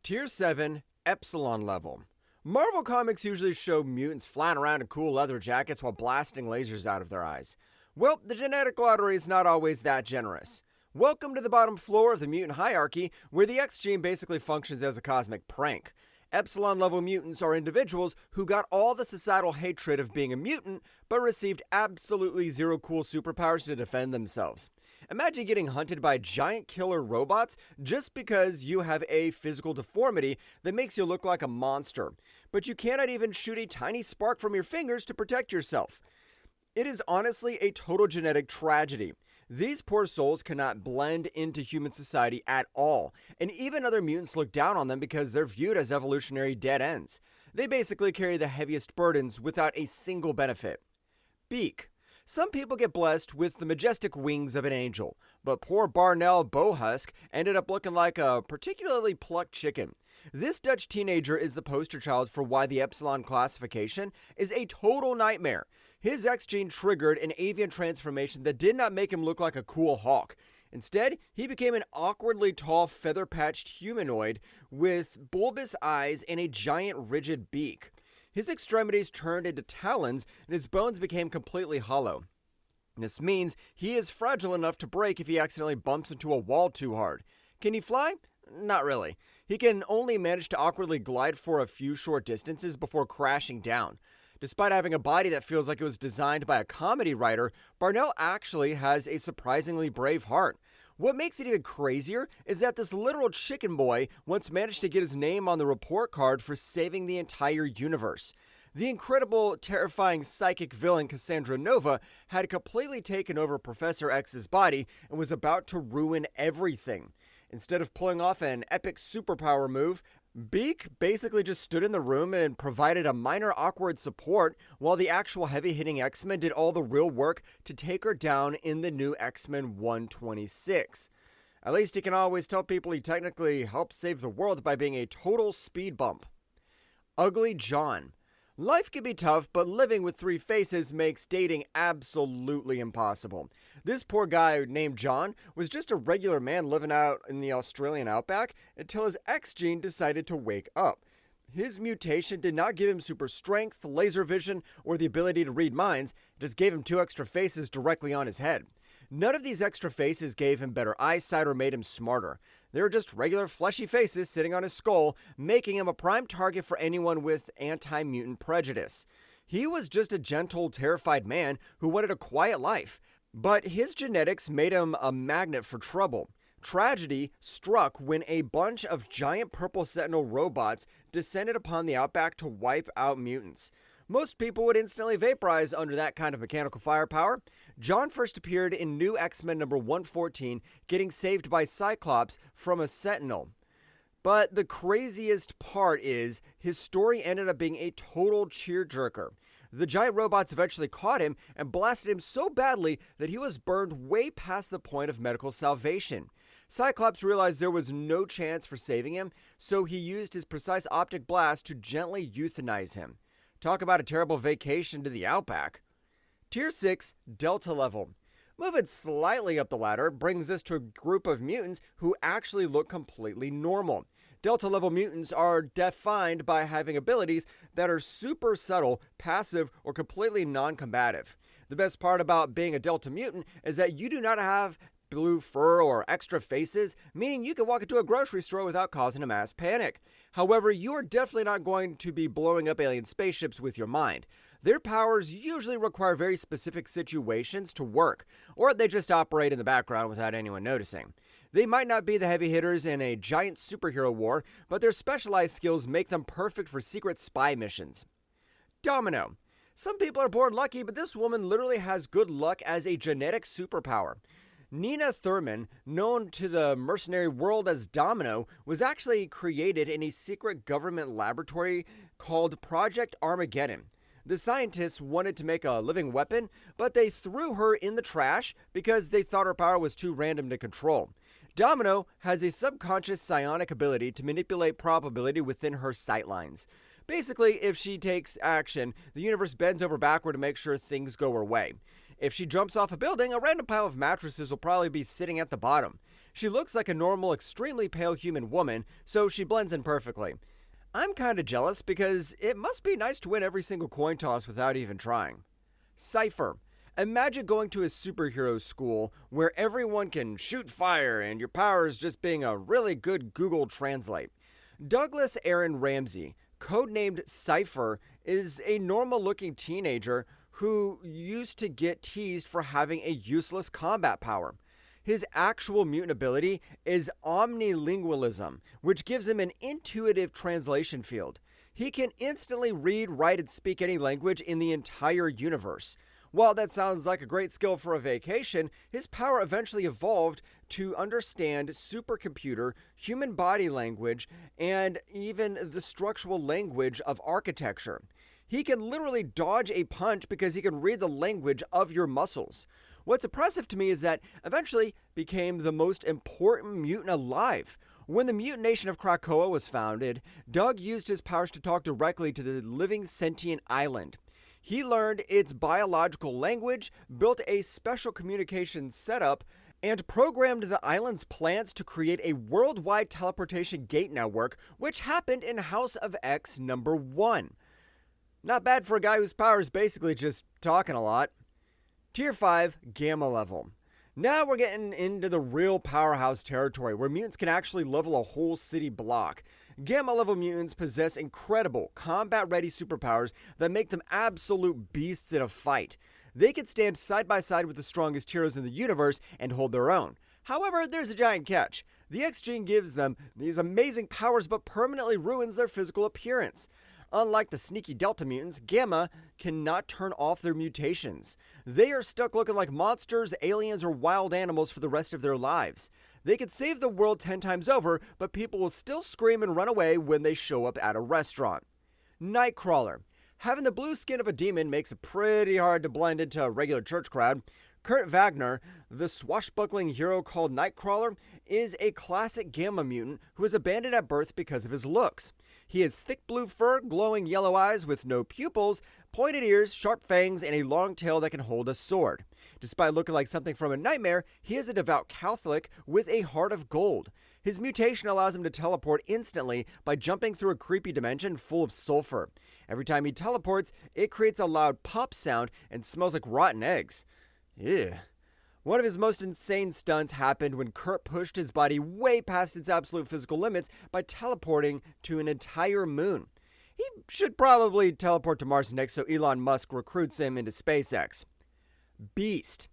Tier 7, Epsilon level. Marvel comics usually show mutants flying around in cool leather jackets while blasting lasers out of their eyes. Well, the genetic lottery is not always that generous. Welcome to the bottom floor of the mutant hierarchy, where the X gene basically functions as a cosmic prank. Epsilon level mutants are individuals who got all the societal hatred of being a mutant, but received absolutely zero cool superpowers to defend themselves. Imagine getting hunted by giant killer robots just because you have a physical deformity that makes you look like a monster, but you cannot even shoot a tiny spark from your fingers to protect yourself. It is honestly a total genetic tragedy. These poor souls cannot blend into human society at all, and even other mutants look down on them because they're viewed as evolutionary dead ends. They basically carry the heaviest burdens without a single benefit. Beak. Some people get blessed with the majestic wings of an angel, but poor Barnell Bowhusk ended up looking like a particularly plucked chicken. This Dutch teenager is the poster child for why the Epsilon classification is a total nightmare. His X gene triggered an avian transformation that did not make him look like a cool hawk. Instead, he became an awkwardly tall, feather-patched humanoid with bulbous eyes and a giant rigid beak. His extremities turned into talons, and his bones became completely hollow. This means he is fragile enough to break if he accidentally bumps into a wall too hard. Can he fly? Not really. He can only manage to awkwardly glide for a few short distances before crashing down. Despite having a body that feels like it was designed by a comedy writer, Barnell actually has a surprisingly brave heart. What makes it even crazier is that this literal chicken boy once managed to get his name on the report card for saving the entire universe. The incredible, terrifying psychic villain Cassandra Nova had completely taken over Professor X's body and was about to ruin everything. Instead of pulling off an epic superpower move, Beak basically just stood in the room and provided a minor awkward support while the actual heavy-hitting X-Men did all the real work to take her down in the new X-Men 126. At least he can always tell people he technically helped save the world by being a total speed bump. Ugly John. Life can be tough, but living with three faces makes dating absolutely impossible. This poor guy named John was just a regular man living out in the Australian outback until his X gene decided to wake up. His mutation did not give him super strength, laser vision, or the ability to read minds, it just gave him two extra faces directly on his head. None of these extra faces gave him better eyesight or made him smarter. They were just regular fleshy faces sitting on his skull, making him a prime target for anyone with anti-mutant prejudice. He was just a gentle, terrified man who wanted a quiet life, but his genetics made him a magnet for trouble. Tragedy struck when a bunch of giant purple sentinel robots descended upon the outback to wipe out mutants. Most people would instantly vaporize under that kind of mechanical firepower. John first appeared in New X-Men number 114, getting saved by Cyclops from a Sentinel. But the craziest part is, his story ended up being a total tearjerker. The giant robots eventually caught him and blasted him so badly that he was burned way past the point of medical salvation. Cyclops realized there was no chance for saving him, so he used his precise optic blast to gently euthanize him. Talk about a terrible vacation to the outback. Tier 6, Delta level. Moving slightly up the ladder brings us to a group of mutants who actually look completely normal. Delta level mutants are defined by having abilities that are super subtle, passive, or completely non-combative. The best part about being a Delta mutant is that you do not have blue fur or extra faces, meaning you can walk into a grocery store without causing a mass panic. However, you are definitely not going to be blowing up alien spaceships with your mind. Their powers usually require very specific situations to work, or they just operate in the background without anyone noticing. They might not be the heavy hitters in a giant superhero war, but their specialized skills make them perfect for secret spy missions. Domino. Some people are born lucky, but this woman literally has good luck as a genetic superpower. Nina Thurman, known to the mercenary world as Domino, was actually created in a secret government laboratory called Project Armageddon. The scientists wanted to make a living weapon, but they threw her in the trash because they thought her power was too random to control. Domino has a subconscious psionic ability to manipulate probability within her sightlines. Basically, if she takes action, the universe bends over backward to make sure things go her way. If she jumps off a building, a random pile of mattresses will probably be sitting at the bottom. She looks like a normal, extremely pale human woman, so she blends in perfectly. I'm kinda jealous because it must be nice to win every single coin toss without even trying. Cypher. Imagine going to a superhero school where everyone can shoot fire and your powers just being a really good Google Translate. Douglas Aaron Ramsey, codenamed Cypher, is a normal looking teenager who used to get teased for having a useless combat power. His actual mutant ability is omnilingualism, which gives him an intuitive translation field. He can instantly read, write, and speak any language in the entire universe. While that sounds like a great skill for a vacation, his power eventually evolved to understand supercomputer, human body language, and even the structural language of architecture. He can literally dodge a punch because he can read the language of your muscles. What's impressive to me is that eventually became the most important mutant alive. When the mutant nation of Krakoa was founded, Doug used his powers to talk directly to the living sentient island. He learned its biological language, built a special communication setup, and programmed the island's plants to create a worldwide teleportation gate network, which happened in House of X number 1. Not bad for a guy whose power is basically just talking a lot. Tier 5, Gamma level. Now we're getting into the real powerhouse territory, where mutants can actually level a whole city block. Gamma level mutants possess incredible, combat-ready superpowers that make them absolute beasts in a fight. They can stand side by side with the strongest heroes in the universe and hold their own. However, there's a giant catch. The X gene gives them these amazing powers but permanently ruins their physical appearance. Unlike the sneaky Delta mutants, Gamma cannot turn off their mutations. They are stuck looking like monsters, aliens, or wild animals for the rest of their lives. They could save the world 10 times over, but people will still scream and run away when they show up at a restaurant. Nightcrawler. Having the blue skin of a demon makes it pretty hard to blend into a regular church crowd. Kurt Wagner, the swashbuckling hero called Nightcrawler, is a classic Gamma mutant who was abandoned at birth because of his looks. He has thick blue fur, glowing yellow eyes with no pupils, pointed ears, sharp fangs, and a long tail that can hold a sword. Despite looking like something from a nightmare, he is a devout Catholic with a heart of gold. His mutation allows him to teleport instantly by jumping through a creepy dimension full of sulfur. Every time he teleports, it creates a loud pop sound and smells like rotten eggs. Ew. One of his most insane stunts happened when Kurt pushed his body way past its absolute physical limits by teleporting to an entire moon. He should probably teleport to Mars next so Elon Musk recruits him into SpaceX. Beast.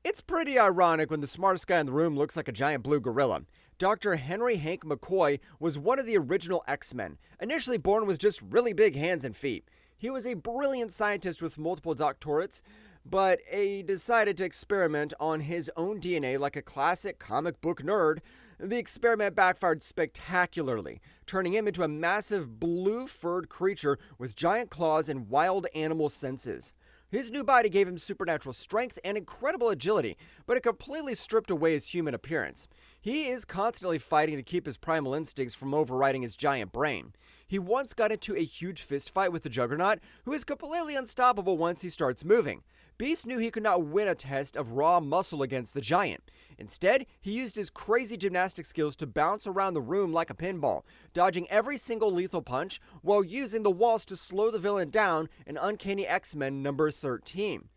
It's pretty ironic when the smartest guy in the room looks like a giant blue gorilla. Dr. Henry Hank McCoy was one of the original X-Men, initially born with just really big hands and feet. He was a brilliant scientist with multiple doctorates, but he decided to experiment on his own DNA like a classic comic book nerd. The experiment backfired spectacularly, turning him into a massive blue-furred creature with giant claws and wild animal senses. His new body gave him supernatural strength and incredible agility, but it completely stripped away his human appearance. He is constantly fighting to keep his primal instincts from overriding his giant brain. He once got into a huge fist fight with the Juggernaut, who is completely unstoppable once he starts moving. Beast knew he could not win a test of raw muscle against the giant. Instead, he used his crazy gymnastic skills to bounce around the room like a pinball, dodging every single lethal punch while using the walls to slow the villain down in Uncanny X-Men number 13.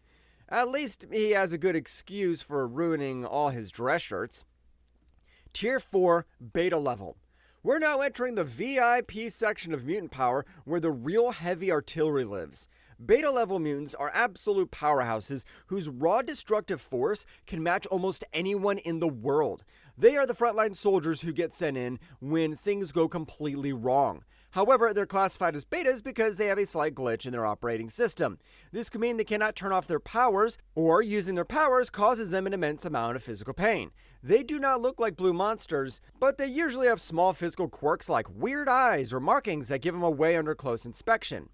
At least he has a good excuse for ruining all his dress shirts. Tier 4, Beta level. We're now entering the VIP section of mutant power where the real heavy artillery lives. Beta level mutants are absolute powerhouses whose raw destructive force can match almost anyone in the world. They are the frontline soldiers who get sent in when things go completely wrong. However, they're classified as betas because they have a slight glitch in their operating system. This could mean they cannot turn off their powers, or using their powers causes them an immense amount of physical pain. They do not look like blue monsters, but they usually have small physical quirks like weird eyes or markings that give them away under close inspection.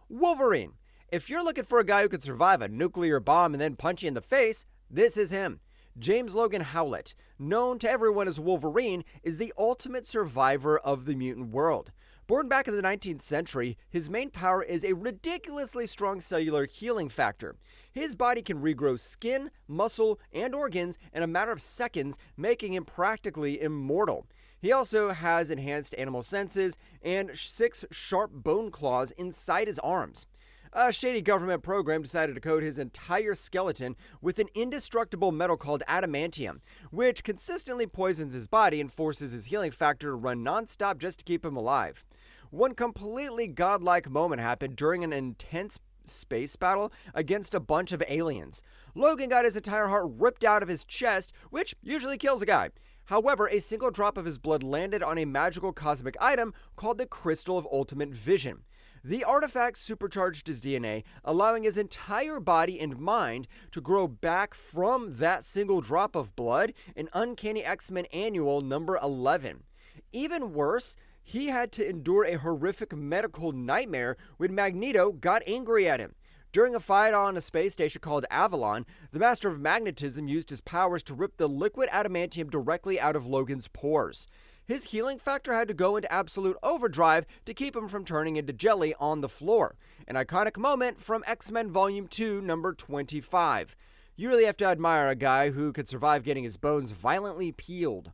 Wolverine. If you're looking for a guy who could survive a nuclear bomb and then punch you in the face, this is him. James Logan Howlett, known to everyone as Wolverine, is the ultimate survivor of the mutant world. Born back in the 19th century, his main power is a ridiculously strong cellular healing factor. His body can regrow skin, muscle, and organs in a matter of seconds, making him practically immortal. He also has enhanced animal senses and 6 sharp bone claws inside his arms. A shady government program decided to coat his entire skeleton with an indestructible metal called adamantium, which consistently poisons his body and forces his healing factor to run non-stop just to keep him alive. One completely godlike moment happened during an intense space battle against a bunch of aliens. Logan got his entire heart ripped out of his chest, which usually kills a guy. However, a single drop of his blood landed on a magical cosmic item called the Crystal of Ultimate Vision. The artifact supercharged his DNA, allowing his entire body and mind to grow back from that single drop of blood in Uncanny X-Men Annual number 11. Even worse, he had to endure a horrific medical nightmare when Magneto got angry at him. During a fight on a space station called Avalon, the Master of Magnetism used his powers to rip the liquid adamantium directly out of Logan's pores. His healing factor had to go into absolute overdrive to keep him from turning into jelly on the floor. An iconic moment from X-Men Volume 2, number 25. You really have to admire a guy who could survive getting his bones violently peeled.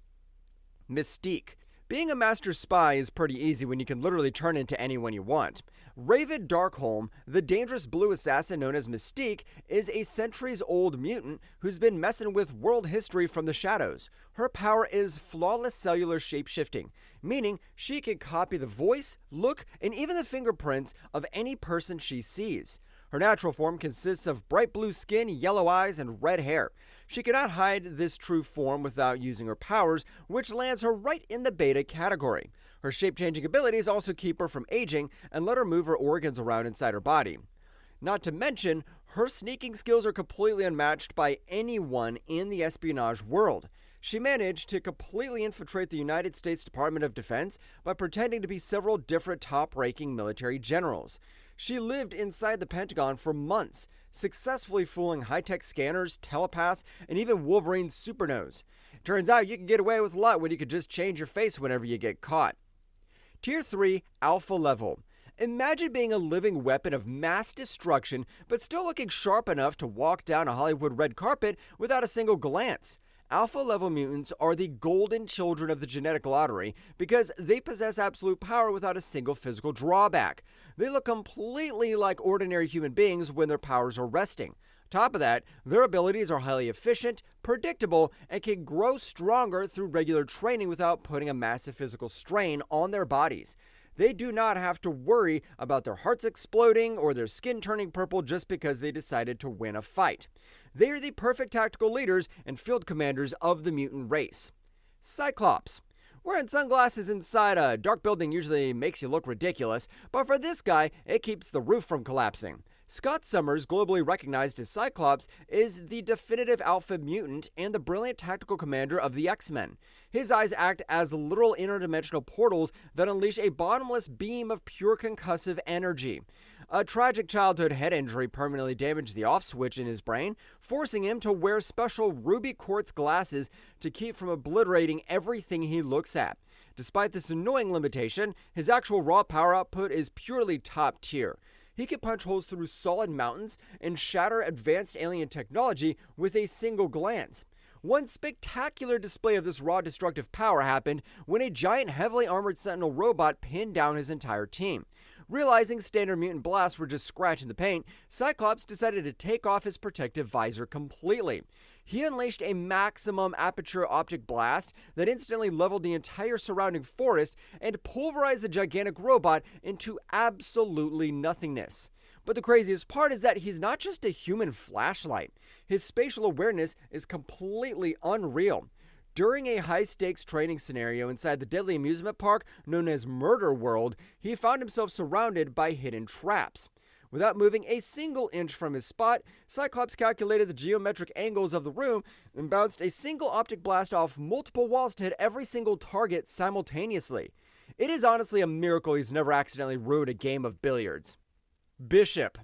Mystique. Being a master spy is pretty easy when you can literally turn into anyone you want. Raven Darkholm, the dangerous blue assassin known as Mystique, is a centuries-old mutant who's been messing with world history from the shadows. Her power is flawless cellular shapeshifting, meaning she can copy the voice, look, and even the fingerprints of any person she sees. Her natural form consists of bright blue skin, yellow eyes, and red hair. She cannot hide this true form without using her powers, which lands her right in the beta category. Her shape-changing abilities also keep her from aging and let her move her organs around inside her body. Not to mention, her sneaking skills are completely unmatched by anyone in the espionage world. She managed to completely infiltrate the United States Department of Defense by pretending to be several different top-ranking military generals. She lived inside the Pentagon for months, successfully fooling high-tech scanners, telepaths, and even Wolverine's supernose. Turns out you can get away with a lot when you could just change your face whenever you get caught. Tier 3, Alpha Level. Imagine being a living weapon of mass destruction, but still looking sharp enough to walk down a Hollywood red carpet without a single glance. Alpha-level mutants are the golden children of the genetic lottery because they possess absolute power without a single physical drawback. They look completely like ordinary human beings when their powers are resting. Top of that, their abilities are highly efficient, predictable, and can grow stronger through regular training without putting a massive physical strain on their bodies. They do not have to worry about their hearts exploding or their skin turning purple just because they decided to win a fight. They are the perfect tactical leaders and field commanders of the mutant race. Cyclops. Wearing sunglasses inside a dark building usually makes you look ridiculous, but for this guy, it keeps the roof from collapsing. Scott Summers, globally recognized as Cyclops, is the definitive alpha mutant and the brilliant tactical commander of the X-Men. His eyes act as literal interdimensional portals that unleash a bottomless beam of pure concussive energy. A tragic childhood head injury permanently damaged the off switch in his brain, forcing him to wear special ruby quartz glasses to keep from obliterating everything he looks at. Despite this annoying limitation, his actual raw power output is purely top tier. He can punch holes through solid mountains and shatter advanced alien technology with a single glance. One spectacular display of this raw destructive power happened when a giant heavily armored Sentinel robot pinned down his entire team. Realizing standard mutant blasts were just scratching the paint, Cyclops decided to take off his protective visor completely. He unleashed a maximum aperture optic blast that instantly leveled the entire surrounding forest and pulverized the gigantic robot into absolutely nothingness. But the craziest part is that he's not just a human flashlight. His spatial awareness is completely unreal. During a high-stakes training scenario inside the deadly amusement park known as Murder World, he found himself surrounded by hidden traps. Without moving a single inch from his spot, Cyclops calculated the geometric angles of the room and bounced a single optic blast off multiple walls to hit every single target simultaneously. It is honestly a miracle he's never accidentally ruined a game of billiards. Bishop.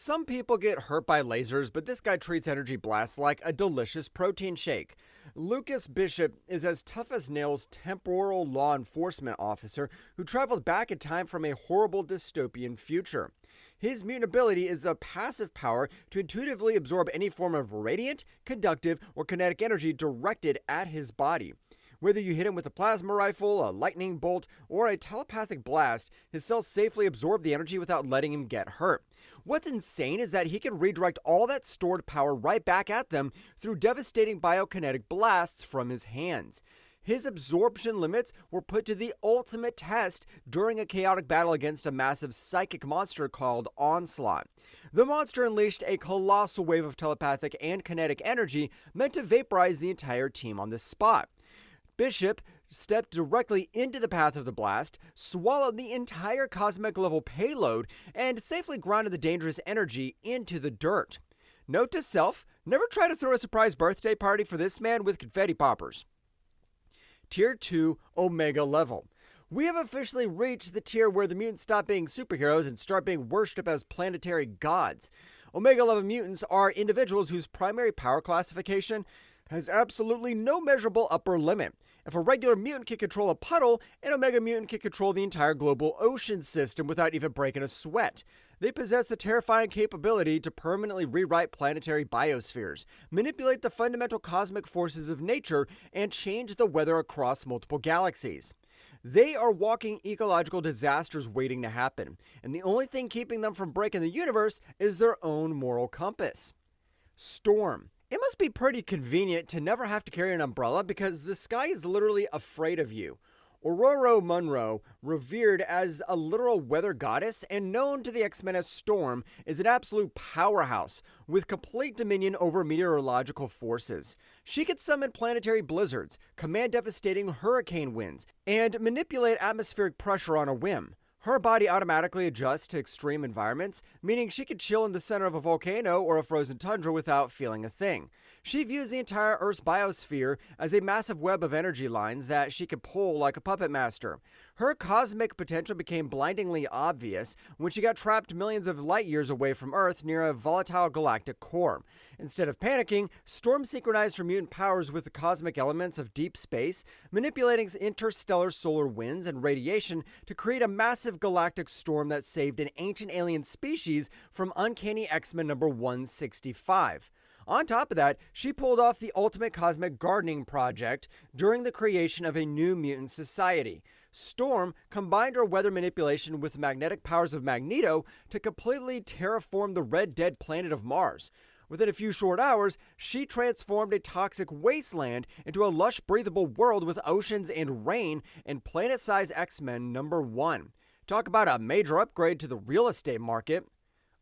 Some people get hurt by lasers, but this guy treats energy blasts like a delicious protein shake. Lucas Bishop is as tough as nails temporal law enforcement officer who traveled back in time from a horrible dystopian future. His mutant ability is the passive power to intuitively absorb any form of radiant, conductive, or kinetic energy directed at his body. Whether you hit him with a plasma rifle, a lightning bolt, or a telepathic blast, his cells safely absorb the energy without letting him get hurt. What's insane is that he can redirect all that stored power right back at them through devastating biokinetic blasts from his hands. His absorption limits were put to the ultimate test during a chaotic battle against a massive psychic monster called Onslaught. The monster unleashed a colossal wave of telepathic and kinetic energy meant to vaporize the entire team on the spot. Bishop stepped directly into the path of the blast, swallowed the entire cosmic level payload, and safely grounded the dangerous energy into the dirt. Note to self, never try to throw a surprise birthday party for this man with confetti poppers. Tier 2 Omega level. We have officially reached the tier where the mutants stop being superheroes and start being worshipped as planetary gods. Omega level mutants are individuals whose primary power classification has absolutely no measurable upper limit. If a regular mutant can control a puddle, an Omega mutant can control the entire global ocean system without even breaking a sweat. They possess the terrifying capability to permanently rewrite planetary biospheres, manipulate the fundamental cosmic forces of nature, and change the weather across multiple galaxies. They are walking ecological disasters waiting to happen, and the only thing keeping them from breaking the universe is their own moral compass. Storm. It must be pretty convenient to never have to carry an umbrella because the sky is literally afraid of you. Aurora Monroe, revered as a literal weather goddess and known to the X-Men as Storm, is an absolute powerhouse with complete dominion over meteorological forces. She can summon planetary blizzards, command devastating hurricane winds, and manipulate atmospheric pressure on a whim. Her body automatically adjusts to extreme environments, meaning she could chill in the center of a volcano or a frozen tundra without feeling a thing. She views the entire Earth's biosphere as a massive web of energy lines that she could pull like a puppet master. Her cosmic potential became blindingly obvious when she got trapped millions of light years away from Earth near a volatile galactic core. Instead of panicking, Storm synchronized her mutant powers with the cosmic elements of deep space, manipulating interstellar solar winds and radiation to create a massive galactic storm that saved an ancient alien species from Uncanny X-Men number 165. On top of that, she pulled off the ultimate cosmic gardening project during the creation of a new mutant society. Storm combined her weather manipulation with the magnetic powers of Magneto to completely terraform the red dead planet of Mars. Within a few short hours, she transformed a toxic wasteland into a lush, breathable world with oceans and rain in planet-size X-Men number 1. Talk about a major upgrade to the real estate market.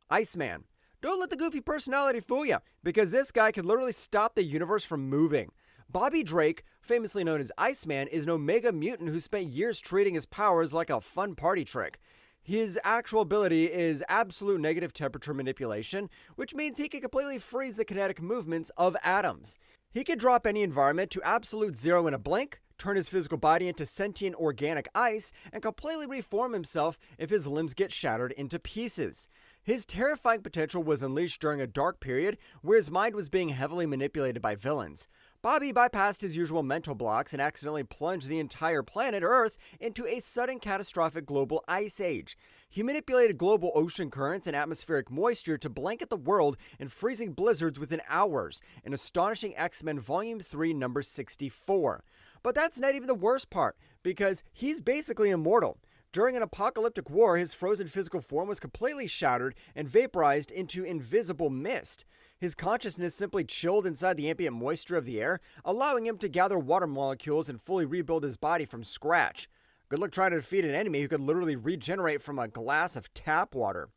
Iceman. Don't let the goofy personality fool you, because this guy can literally stop the universe from moving. Bobby Drake, famously known as Iceman, is an Omega mutant who spent years treating his powers like a fun party trick. His actual ability is absolute negative temperature manipulation, which means he can completely freeze the kinetic movements of atoms. He can drop any environment to absolute zero in a blink, turn his physical body into sentient organic ice, and completely reform himself if his limbs get shattered into pieces. His terrifying potential was unleashed during a dark period where his mind was being heavily manipulated by villains. Bobby bypassed his usual mental blocks and accidentally plunged the entire planet Earth into a sudden catastrophic global ice age. He manipulated global ocean currents and atmospheric moisture to blanket the world in freezing blizzards within hours in Astonishing X-Men Volume 3, number 64. But that's not even the worst part, because he's basically immortal. During an apocalyptic war, his frozen physical form was completely shattered and vaporized into invisible mist. His consciousness simply chilled inside the ambient moisture of the air, allowing him to gather water molecules and fully rebuild his body from scratch. Good luck trying to defeat an enemy who could literally regenerate from a glass of tap water.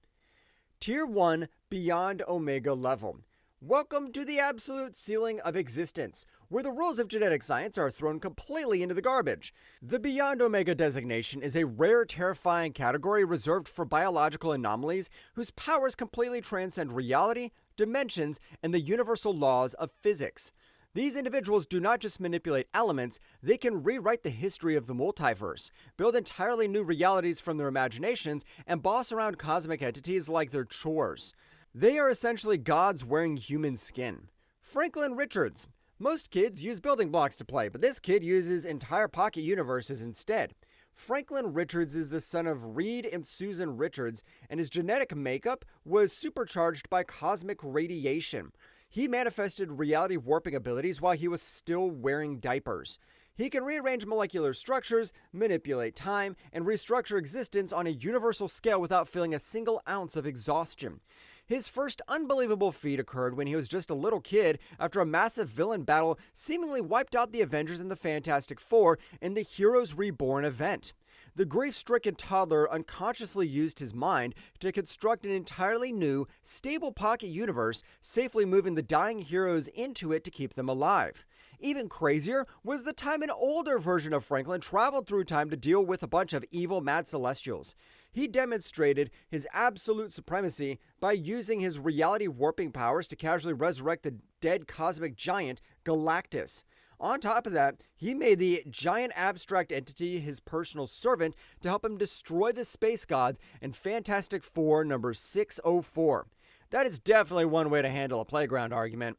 Tier 1 Beyond Omega level. Welcome to the absolute ceiling of existence, where the rules of genetic science are thrown completely into the garbage. The Beyond Omega designation is a rare, terrifying category reserved for biological anomalies whose powers completely transcend reality, dimensions, and the universal laws of physics. These individuals do not just manipulate elements, they can rewrite the history of the multiverse, build entirely new realities from their imaginations, and boss around cosmic entities like their chores. They are essentially gods wearing human skin. Franklin Richards. Most kids use building blocks to play, but this kid uses entire pocket universes instead. Franklin Richards is the son of Reed and Susan Richards, and his genetic makeup was supercharged by cosmic radiation. He manifested reality warping abilities while he was still wearing diapers. He can rearrange molecular structures, manipulate time, and restructure existence on a universal scale without feeling a single ounce of exhaustion. His first unbelievable feat occurred when he was just a little kid after a massive villain battle seemingly wiped out the Avengers and the Fantastic Four in the Heroes Reborn event. The grief-stricken toddler unconsciously used his mind to construct an entirely new, stable pocket universe, safely moving the dying heroes into it to keep them alive. Even crazier was the time an older version of Franklin traveled through time to deal with a bunch of evil mad celestials. He demonstrated his absolute supremacy by using his reality warping powers to casually resurrect the dead cosmic giant Galactus. On top of that, he made the giant abstract entity his personal servant to help him destroy the space gods in Fantastic Four number 604. That is definitely one way to handle a playground argument.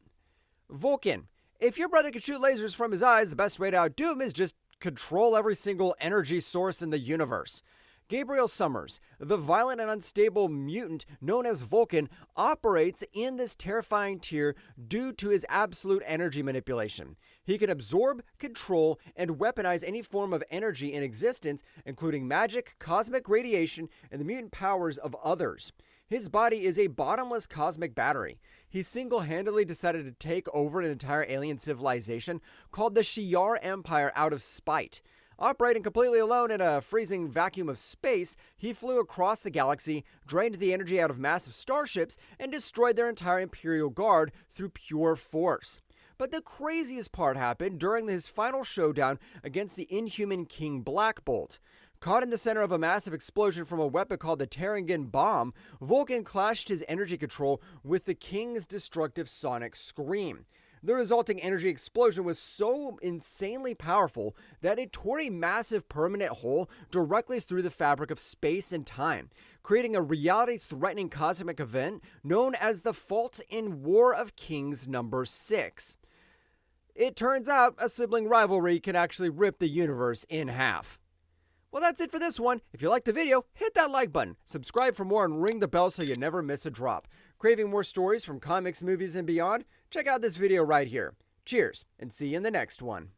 Vulcan. If your brother could shoot lasers from his eyes, the best way to outdo him is just control every single energy source in the universe. Gabriel Summers, the violent and unstable mutant known as Vulcan, operates in this terrifying tier due to his absolute energy manipulation. He can absorb, control, and weaponize any form of energy in existence, including magic, cosmic radiation, and the mutant powers of others. His body is a bottomless cosmic battery. He single-handedly decided to take over an entire alien civilization called the Shi'ar Empire out of spite. Operating completely alone in a freezing vacuum of space, he flew across the galaxy, drained the energy out of massive starships, and destroyed their entire Imperial Guard through pure force. But the craziest part happened during his final showdown against the inhuman King Black Bolt. Caught in the center of a massive explosion from a weapon called the Terrangan Bomb, Vulcan clashed his energy control with the King's destructive sonic scream. The resulting energy explosion was so insanely powerful that it tore a massive permanent hole directly through the fabric of space and time, creating a reality-threatening cosmic event known as the Fault in War of Kings number 6. It turns out a sibling rivalry can actually rip the universe in half. Well, that's it for this one. If you liked the video, hit that like button, subscribe for more, and ring the bell so you never miss a drop. Craving more stories from comics, movies, and beyond? Check out this video right here. Cheers, and see you in the next one.